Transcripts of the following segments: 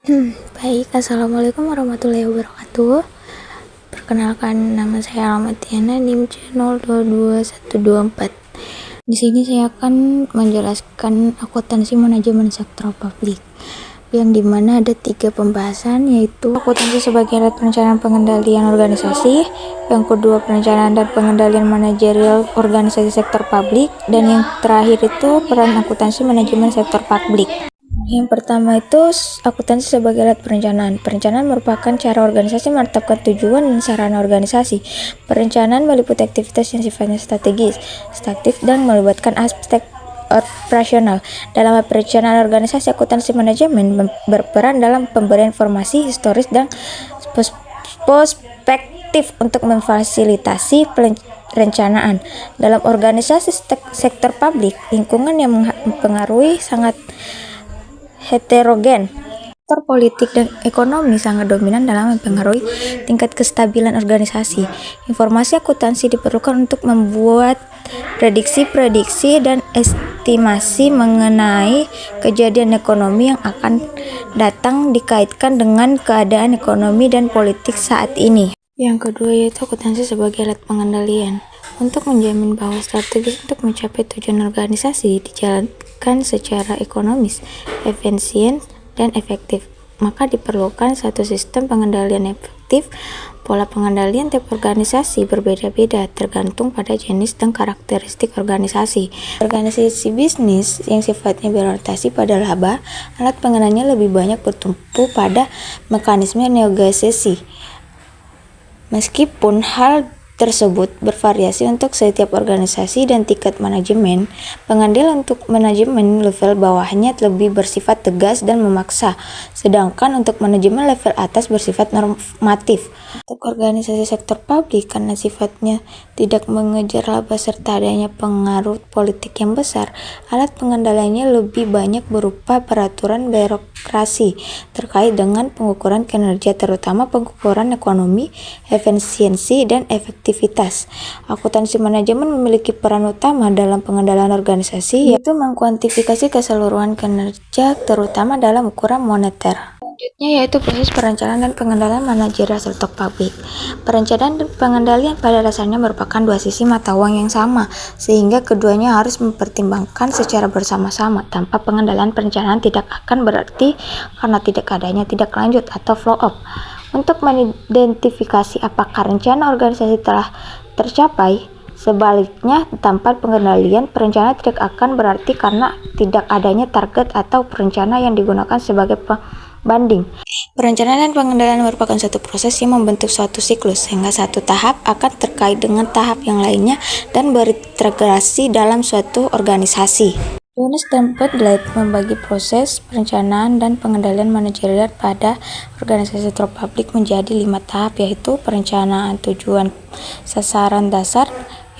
Baik, assalamualaikum warahmatullahi wabarakatuh. Perkenalkan, nama saya Alma Tiana, NIM C022124. Di sini saya akan menjelaskan akuntansi manajemen sektor publik, yang dimana ada 3 pembahasan, yaitu akuntansi sebagai alat perencanaan pengendalian organisasi, yang kedua perencanaan dan pengendalian manajerial organisasi sektor publik, dan yang terakhir itu peran akuntansi manajemen sektor publik. Yang pertama itu akuntansi sebagai alat perencanaan. Perencanaan merupakan cara organisasi menetapkan tujuan dan sarana organisasi. Perencanaan meliputi aktivitas yang sifatnya strategis, statif, dan melibatkan aspek operasional. Dalam perencanaan organisasi, akuntansi manajemen berperan dalam pemberian informasi historis dan prospektif untuk memfasilitasi perencanaan. Dalam organisasi sektor publik, lingkungan yang mempengaruhi sangat heterogen. Faktor politik dan ekonomi sangat dominan dalam mempengaruhi tingkat kestabilan organisasi. Informasi akuntansi diperlukan untuk membuat prediksi-prediksi dan estimasi mengenai kejadian ekonomi yang akan datang dikaitkan dengan keadaan ekonomi dan politik saat ini. Yang kedua yaitu akuntansi sebagai alat pengendalian. Untuk menjamin bahwa strategi untuk mencapai tujuan organisasi dijalankan secara ekonomis, efisien, dan efektif, maka diperlukan satu sistem pengendalian efektif. Pola pengendalian tiap organisasi berbeda-beda tergantung pada jenis dan karakteristik organisasi. Organisasi bisnis yang sifatnya berorientasi pada laba, alat pengendaliannya lebih banyak bertumpu pada mekanisme negosiasi. Meskipun hal tersebut bervariasi untuk setiap organisasi dan tingkat manajemen, pengendalian untuk manajemen level bawahnya lebih bersifat tegas dan memaksa, sedangkan untuk manajemen level atas bersifat normatif. Untuk organisasi sektor publik, karena sifatnya tidak mengejar laba serta adanya pengaruh politik yang besar, alat pengendaliannya lebih banyak berupa peraturan birokrasi terkait dengan pengukuran kinerja, terutama pengukuran ekonomi, efisiensi, dan efektivitas. Akuntansi manajemen memiliki peran utama dalam pengendalian organisasi, yaitu mengkuantifikasi keseluruhan kinerja, terutama dalam ukuran moneter. Selanjutnya yaitu proses perencanaan dan pengendalian manajerial sektor publik. Perencanaan dan pengendalian pada dasarnya merupakan dua sisi mata uang yang sama, sehingga keduanya harus mempertimbangkan secara bersama-sama. Tanpa pengendalian, perencanaan tidak akan berarti karena tidak adanya tidak lanjut atau flow up. Untuk mengidentifikasi apakah rencana organisasi telah tercapai, sebaliknya tanpa pengendalian, perencanaan tidak akan berarti karena tidak adanya target atau perencana yang digunakan sebagai banding. Perencanaan dan pengendalian merupakan suatu proses yang membentuk suatu siklus, sehingga satu tahap akan terkait dengan tahap yang lainnya dan berintegrasi dalam suatu organisasi. Yunus dan Bedleit membagi proses perencanaan dan pengendalian manajerial pada organisasi sektor publik menjadi 5 tahap, yaitu perencanaan tujuan sasaran dasar,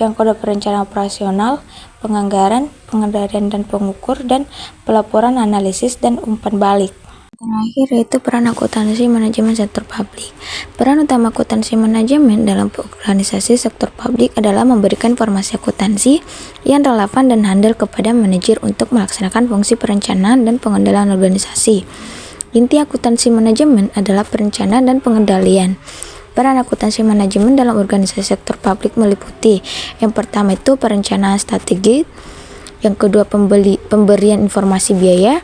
yang kedua perencanaan operasional, penganggaran, pengendalian dan pengukur, dan pelaporan, analisis, dan umpan balik. Terakhir yaitu peran akuntansi manajemen sektor publik. Peran utama akuntansi manajemen dalam organisasi sektor publik adalah memberikan informasi akuntansi yang relevan dan handal kepada manajer untuk melaksanakan fungsi perencanaan dan pengendalian organisasi. Inti akuntansi manajemen adalah perencanaan dan pengendalian. Peran akuntansi manajemen dalam organisasi sektor publik meliputi: yang pertama itu perencanaan strategi, yang kedua pemberian informasi biaya,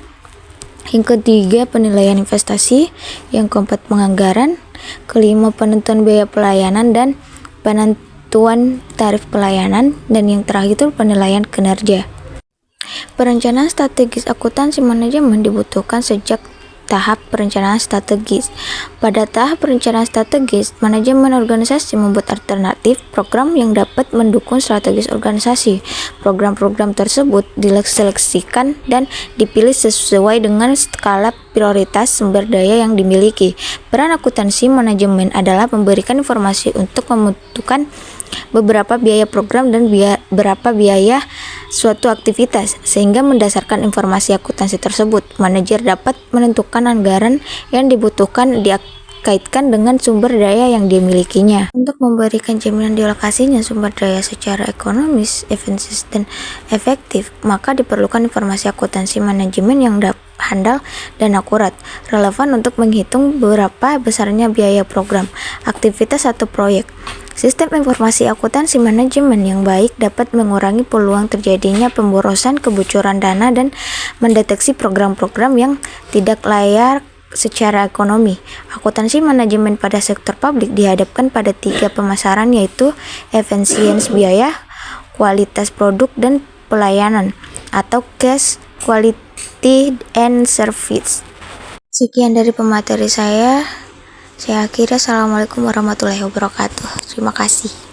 yang ketiga penilaian investasi, yang keempat penganggaran, kelima penentuan biaya pelayanan dan penentuan tarif pelayanan, dan yang terakhir itu penilaian kinerja. Perencanaan strategis akuntansi manajemen dibutuhkan sejak tahap perencanaan strategis. Pada tahap perencanaan strategis, manajemen organisasi membuat alternatif program yang dapat mendukung strategis organisasi. Program-program tersebut diseleksikan dan dipilih sesuai dengan skala prioritas sumber daya yang dimiliki. Peran akuntansi manajemen adalah memberikan informasi untuk menentukan beberapa biaya program dan berapa biaya suatu aktivitas, sehingga mendasarkan informasi akuntansi tersebut, manajer dapat menentukan anggaran yang dibutuhkan dikaitkan dengan sumber daya yang dimilikinya. Untuk memberikan jaminan dialokasinya sumber daya secara ekonomis, efisien, dan efektif, maka diperlukan informasi akuntansi manajemen yang dapat handal dan akurat, relevan untuk menghitung berapa besarnya biaya program, aktivitas atau proyek. Sistem informasi akuntansi manajemen yang baik dapat mengurangi peluang terjadinya pemborosan, kebocoran dana, dan mendeteksi program-program yang tidak layak secara ekonomi. Akuntansi manajemen pada sektor publik dihadapkan pada 3 pemasaran, yaitu efisiensi biaya, kualitas produk, dan pelayanan atau cash quality and service. Sekian dari pemateri saya. Saya akhiri. Assalamualaikum warahmatullahi wabarakatuh. Terima kasih.